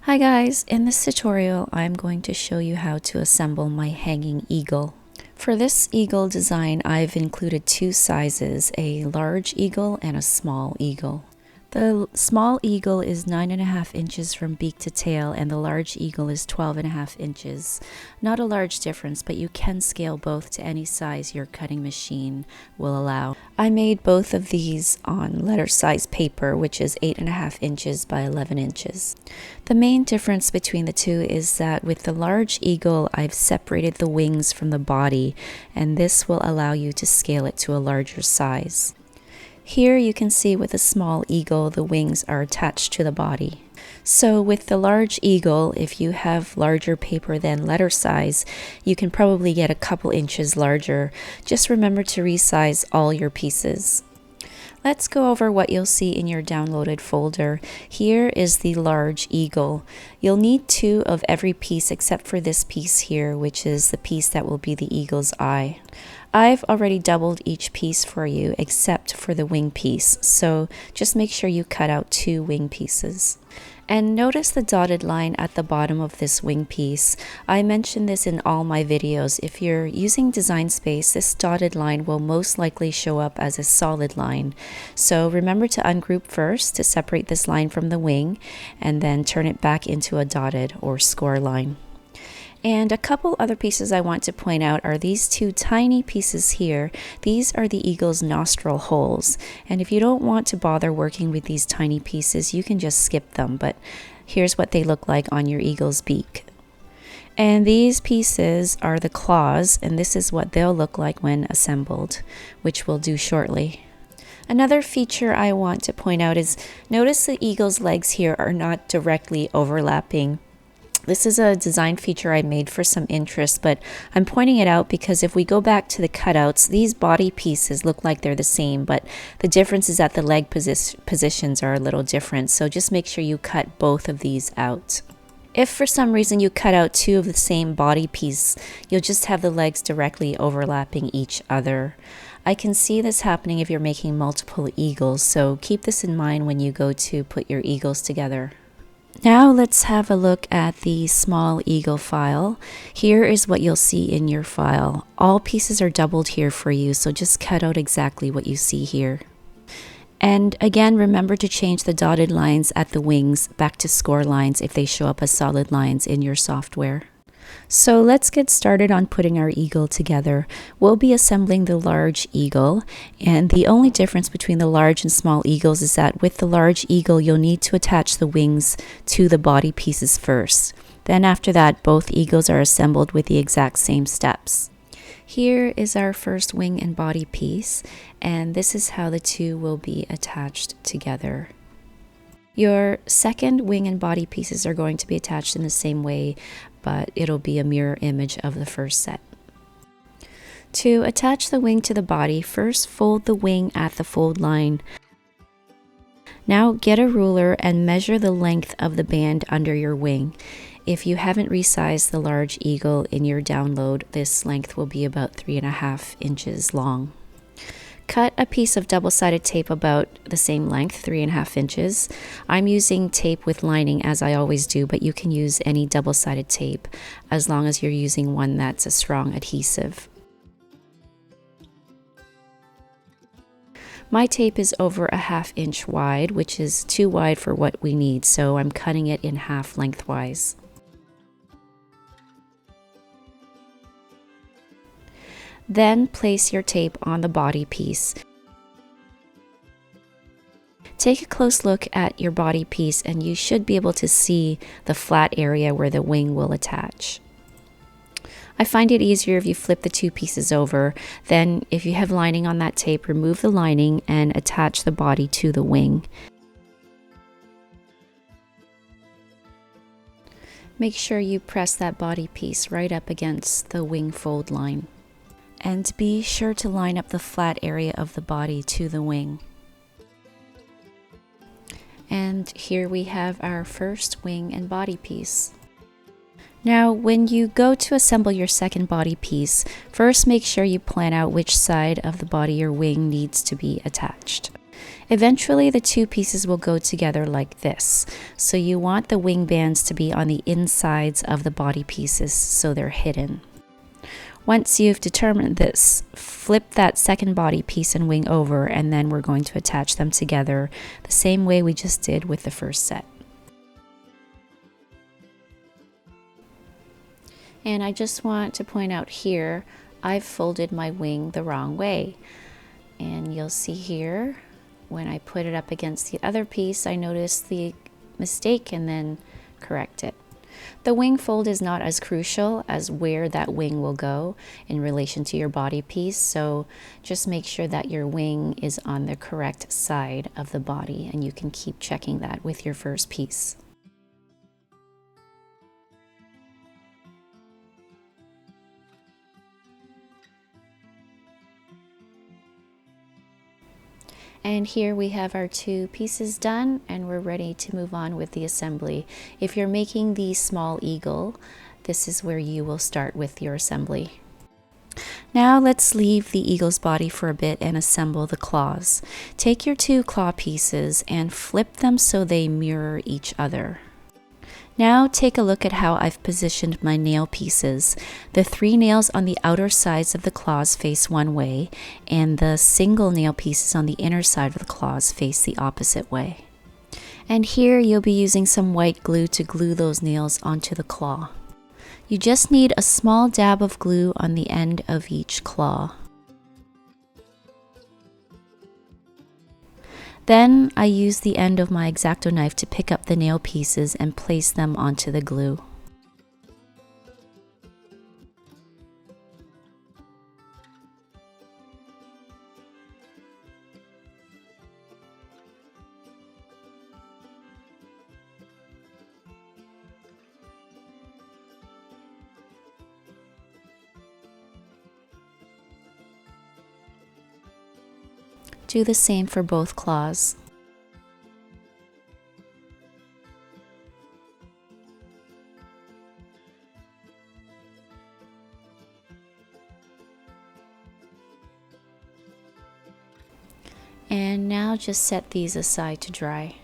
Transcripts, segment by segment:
Hi guys, in this tutorial I'm going to show you how to assemble my hanging eagle. For this eagle design I've included two sizes, a large eagle and a small eagle. The small eagle is 9.5 inches from beak to tail and the large eagle is 12.5 inches. Not a large difference, but you can scale both to any size your cutting machine will allow. I made both of these on letter size paper, which is 8.5 inches by 11 inches. The main difference between the two is that with the large eagle I've separated the wings from the body, and this will allow you to scale it to a larger size. Here you can see with a small eagle the wings are attached to the body. So with the large eagle, if you have larger paper than letter size, you can probably get a couple inches larger. Just remember to resize all your pieces. Let's go over what you'll see in your downloaded folder. Here is the large eagle. You'll need two of every piece except for this piece here, which is the piece that will be the eagle's eye. I've already doubled each piece for you except for the wing piece, so just make sure you cut out two wing pieces. And notice the dotted line at the bottom of this wing piece. I mentioned this in all my videos. If you're using Design Space, this dotted line will most likely show up as a solid line. So remember to ungroup first to separate this line from the wing, and then turn it back into a dotted or score line. And a couple other pieces I want to point out are these two tiny pieces here. These are the eagle's nostril holes. And if you don't want to bother working with these tiny pieces, you can just skip them. But here's what they look like on your eagle's beak. And these pieces are the claws, and this is what they'll look like when assembled, which we'll do shortly. Another feature I want to point out is notice the eagle's legs here are not directly overlapping. This is a design feature I made for some interest, but I'm pointing it out because if we go back to the cutouts, these body pieces look like they're the same, but the difference is that the leg positions are a little different, so just make sure you cut both of these out. If for some reason you cut out two of the same body piece, you'll just have the legs directly overlapping each other. I can see this happening if you're making multiple eagles, so keep this in mind when you go to put your eagles together. Now let's have a look at the small eagle file. Here is what you'll see in your file. All pieces are doubled here for you, so just cut out exactly what you see here. And again, remember to change the dotted lines at the wings back to score lines if they show up as solid lines in your software. So let's get started on putting our eagle together. We'll be assembling the large eagle, and the only difference between the large and small eagles is that with the large eagle you'll need to attach the wings to the body pieces first. Then after that both eagles are assembled with the exact same steps. Here is our first wing and body piece, and this is how the two will be attached together. Your second wing and body pieces are going to be attached in the same way, but it'll be a mirror image of the first set. To attach the wing to the body, first fold the wing at the fold line. Now get a ruler and measure the length of the band under your wing. If you haven't resized the large eagle in your download, this length will be about 3.5 inches long. Cut a piece of double-sided tape about the same length, 3.5 inches. I'm using tape with lining as I always do, but you can use any double-sided tape as long as you're using one that's a strong adhesive. My tape is over a 1/2 inch wide, which is too wide for what we need, so I'm cutting it in half lengthwise. Then place your tape on the body piece. Take a close look at your body piece and you should be able to see the flat area where the wing will attach. I find it easier if you flip the two pieces over. Then if you have lining on that tape, remove the lining and attach the body to the wing. Make sure you press that body piece right up against the wing fold line. And be sure to line up the flat area of the body to the wing. And here we have our first wing and body piece. Now, when you go to assemble your second body piece, first make sure you plan out which side of the body your wing needs to be attached. Eventually, the two pieces will go together like this. So you want the wing bands to be on the insides of the body pieces so they're hidden. Once you've determined this, flip that second body piece and wing over, and then we're going to attach them together the same way we just did with the first set. And I just want to point out here, I've folded my wing the wrong way. And you'll see here, when I put it up against the other piece, I noticed the mistake and then correct it. The wing fold is not as crucial as where that wing will go in relation to your body piece, so just make sure that your wing is on the correct side of the body, and you can keep checking that with your first piece. And here we have our two pieces done, and we're ready to move on with the assembly. If you're making the small eagle, this is where you will start with your assembly. Now let's leave the eagle's body for a bit and assemble the claws. Take your two claw pieces and flip them so they mirror each other. Now take a look at how I've positioned my nail pieces. The three nails on the outer sides of the claws face one way, and the single nail pieces on the inner side of the claws face the opposite way. And here you'll be using some white glue to glue those nails onto the claw. You just need a small dab of glue on the end of each claw. Then I use the end of my X-Acto knife to pick up the nail pieces and place them onto the glue. Do the same for both claws. And now just set these aside to dry.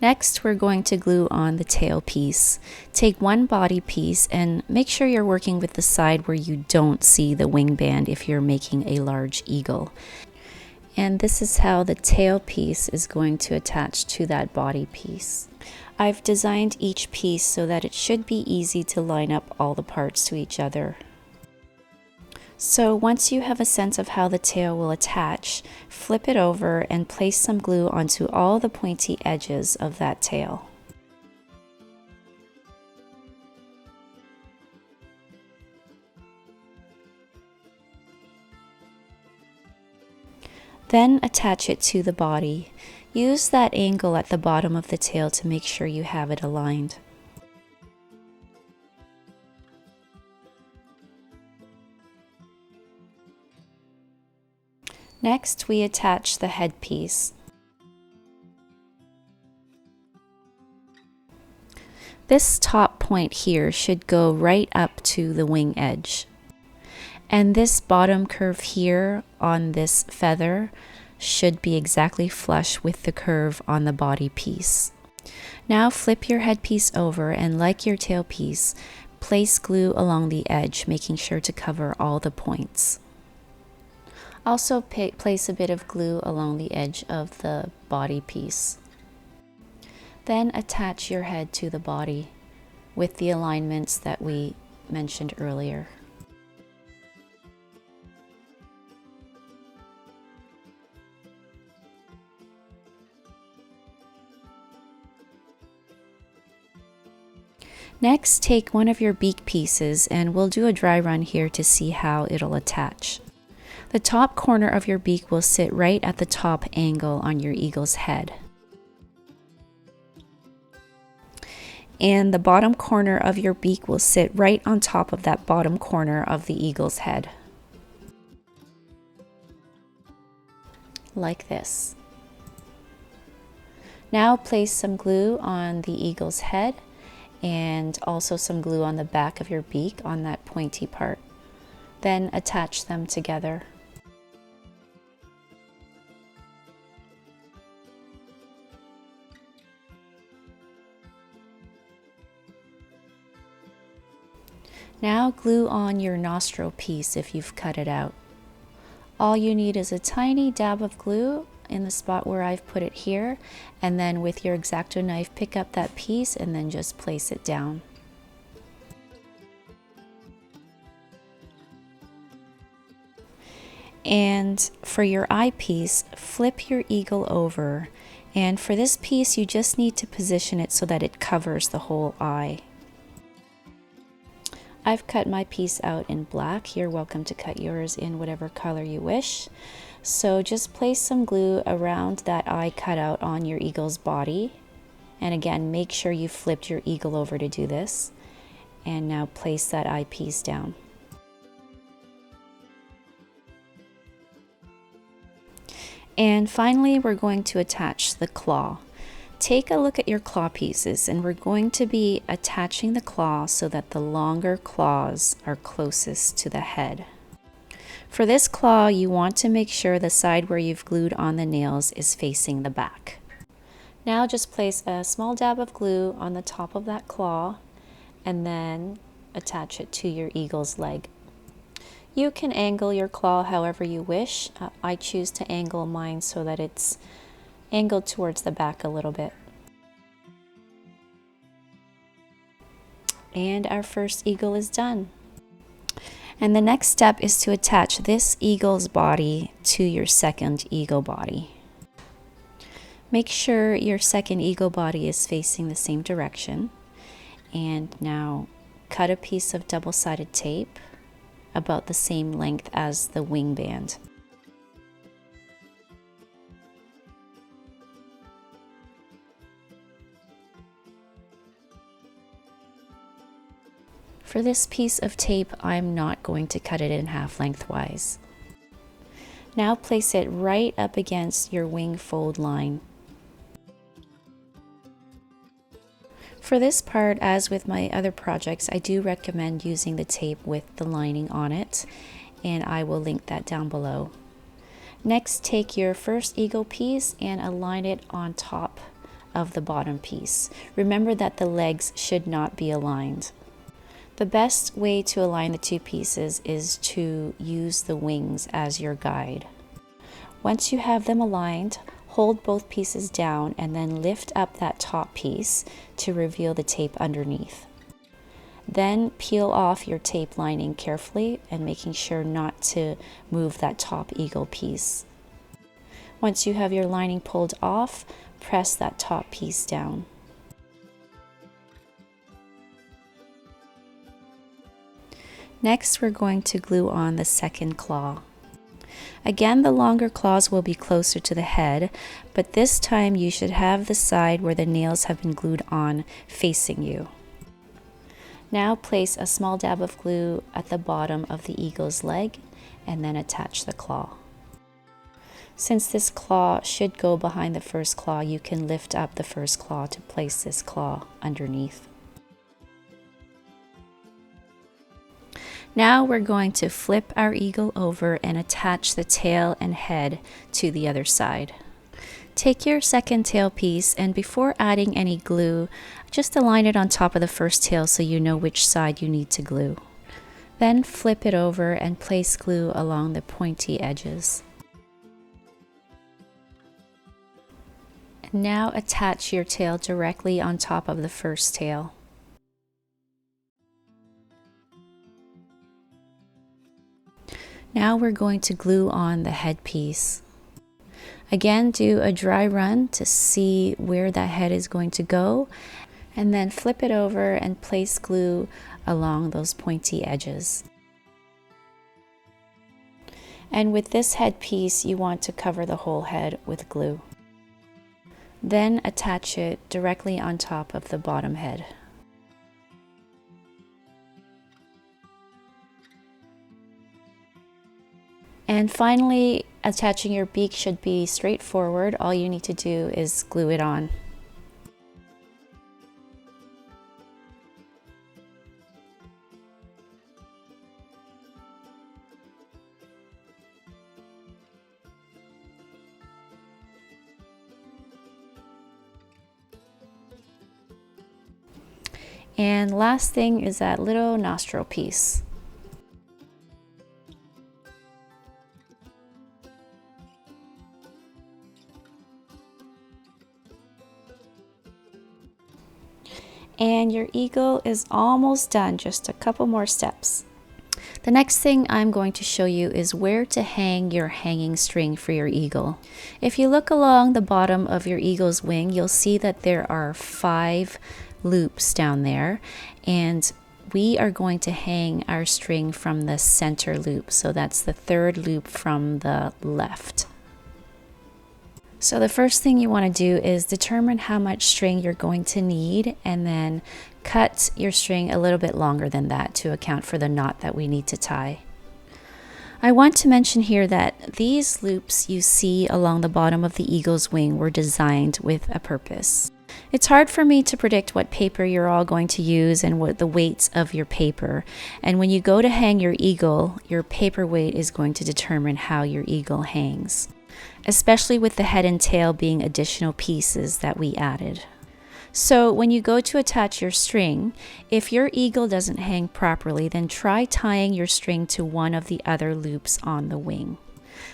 Next, we're going to glue on the tail piece. Take one body piece and make sure you're working with the side where you don't see the wing band if you're making a large eagle. And this is how the tail piece is going to attach to that body piece. I've designed each piece so that it should be easy to line up all the parts to each other. So once you have a sense of how the tail will attach, flip it over and place some glue onto all the pointy edges of that tail. Then attach it to the body. Use that angle at the bottom of the tail to make sure you have it aligned. Next, we attach the headpiece. This top point here should go right up to the wing edge. And this bottom curve here on this feather should be exactly flush with the curve on the body piece. Now flip your headpiece over and, like your tail piece, place glue along the edge, making sure to cover all the points. Also place a bit of glue along the edge of the body piece. Then attach your head to the body with the alignments that we mentioned earlier. Next, take one of your beak pieces and we'll do a dry run here to see how it'll attach. The top corner of your beak will sit right at the top angle on your eagle's head. And the bottom corner of your beak will sit right on top of that bottom corner of the eagle's head. Like this. Now place some glue on the eagle's head and also some glue on the back of your beak on that pointy part. Then attach them together. Now glue on your nostril piece if you've cut it out. All you need is a tiny dab of glue in the spot where I've put it here, and then with your X-Acto knife pick up that piece and then just place it down. And for your eyepiece, flip your eagle over, and for this piece you just need to position it so that it covers the whole eye. I've cut my piece out in black. You're welcome to cut yours in whatever color you wish. So just place some glue around that eye cutout on your eagle's body. And again, make sure you flipped your eagle over to do this. And now place that eyepiece down. And finally, we're going to attach the claw. Take a look at your claw pieces, and we're going to be attaching the claw so that the longer claws are closest to the head. For this claw, you want to make sure the side where you've glued on the nails is facing the back. Now just place a small dab of glue on the top of that claw and then attach it to your eagle's leg. You can angle your claw however you wish. I choose to angle mine so that it's angled towards the back a little bit. And our first eagle is done. And the next step is to attach this eagle's body to your second eagle body. Make sure your second eagle body is facing the same direction. And now cut a piece of double-sided tape about the same length as the wing band. For this piece of tape, I'm not going to cut it in half lengthwise. Now place it right up against your wing fold line. For this part, as with my other projects, I do recommend using the tape with the lining on it, and I will link that down below. Next, take your first eagle piece and align it on top of the bottom piece. Remember that the legs should not be aligned. The best way to align the two pieces is to use the wings as your guide. Once you have them aligned, hold both pieces down and then lift up that top piece to reveal the tape underneath. Then peel off your tape lining carefully and making sure not to move that top eagle piece. Once you have your lining pulled off, press that top piece down. Next, we're going to glue on the second claw. Again, the longer claws will be closer to the head, but this time you should have the side where the nails have been glued on facing you. Now place a small dab of glue at the bottom of the eagle's leg and then attach the claw. Since this claw should go behind the first claw, you can lift up the first claw to place this claw underneath. Now we're going to flip our eagle over and attach the tail and head to the other side. Take your second tail piece, and before adding any glue, just align it on top of the first tail so you know which side you need to glue. Then flip it over and place glue along the pointy edges. Now attach your tail directly on top of the first tail. Now we're going to glue on the head piece. Again, do a dry run to see where that head is going to go, and then flip it over and place glue along those pointy edges. And with this head piece, you want to cover the whole head with glue. Then attach it directly on top of the bottom head. And finally, attaching your beak should be straightforward. All you need to do is glue it on. And last thing is that little nostril piece. And your eagle is almost done, just a couple more steps. The next thing I'm going to show you is where to hang your hanging string for your eagle. If you look along the bottom of your eagle's wing, you'll see that there are 5 loops down there, and we are going to hang our string from the center loop. So that's the 3rd loop from the left. So the first thing you want to do is determine how much string you're going to need, and then cut your string a little bit longer than that to account for the knot that we need to tie. I want to mention here that these loops you see along the bottom of the eagle's wing were designed with a purpose. It's hard for me to predict what paper you're all going to use and what the weights of your paper. And when you go to hang your eagle, your paper weight is going to determine how your eagle hangs, especially with the head and tail being additional pieces that we added. So when you go to attach your string, if your eagle doesn't hang properly, then try tying your string to one of the other loops on the wing.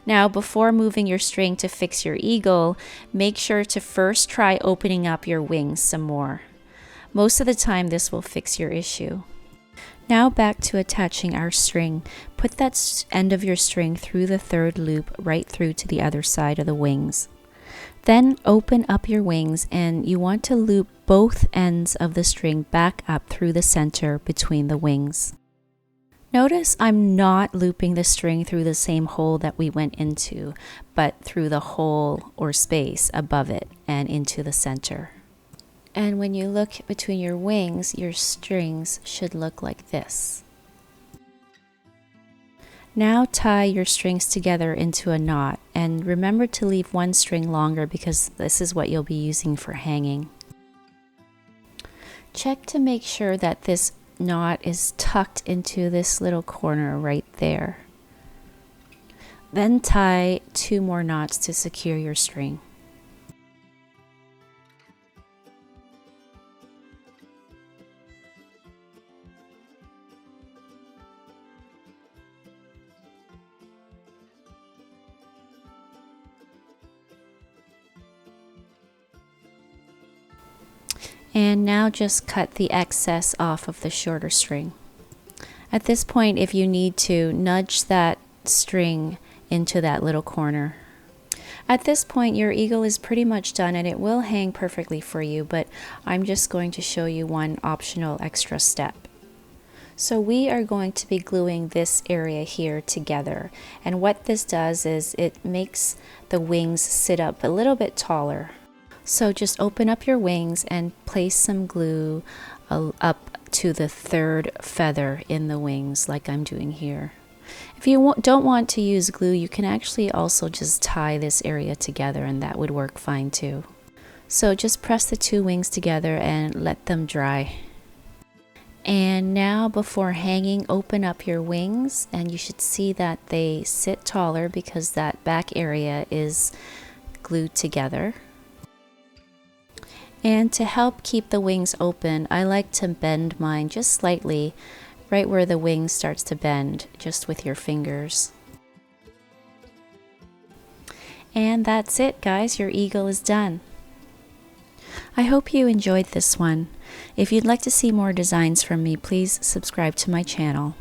Now, before moving your string to fix your eagle, make sure to first try opening up your wings some more. Most of the time, this will fix your issue. Now back to attaching our string. Put that end of your string through the 3rd loop right through to the other side of the wings. Then open up your wings, and you want to loop both ends of the string back up through the center between the wings. Notice I'm not looping the string through the same hole that we went into, but through the hole or space above it and into the center. And when you look between your wings, your strings should look like this. Now tie your strings together into a knot, and remember to leave one string longer because this is what you'll be using for hanging. Check to make sure that this knot is tucked into this little corner right there. Then tie 2 more knots to secure your string. And now just cut the excess off of the shorter string. At this point, if you need to, nudge that string into that little corner. At this point, your eagle is pretty much done, and it will hang perfectly for you, but I'm just going to show you one optional extra step. So we are going to be gluing this area here together, and what this does is it makes the wings sit up a little bit taller. So just open up your wings and place some glue up to the 3rd feather in the wings like I'm doing here. If you don't want to use glue, you can actually also just tie this area together, and that would work fine too. So just press the 2 wings together and let them dry. And now before hanging, open up your wings, and you should see that they sit taller because that back area is glued together. And to help keep the wings open, I like to bend mine just slightly, right where the wing starts to bend, just with your fingers. And that's it, guys. Your eagle is done. I hope you enjoyed this one. If you'd like to see more designs from me, please subscribe to my channel.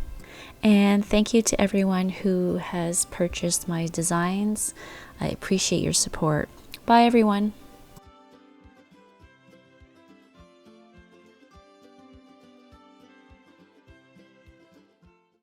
And thank you to everyone who has purchased my designs. I appreciate your support. Bye, everyone.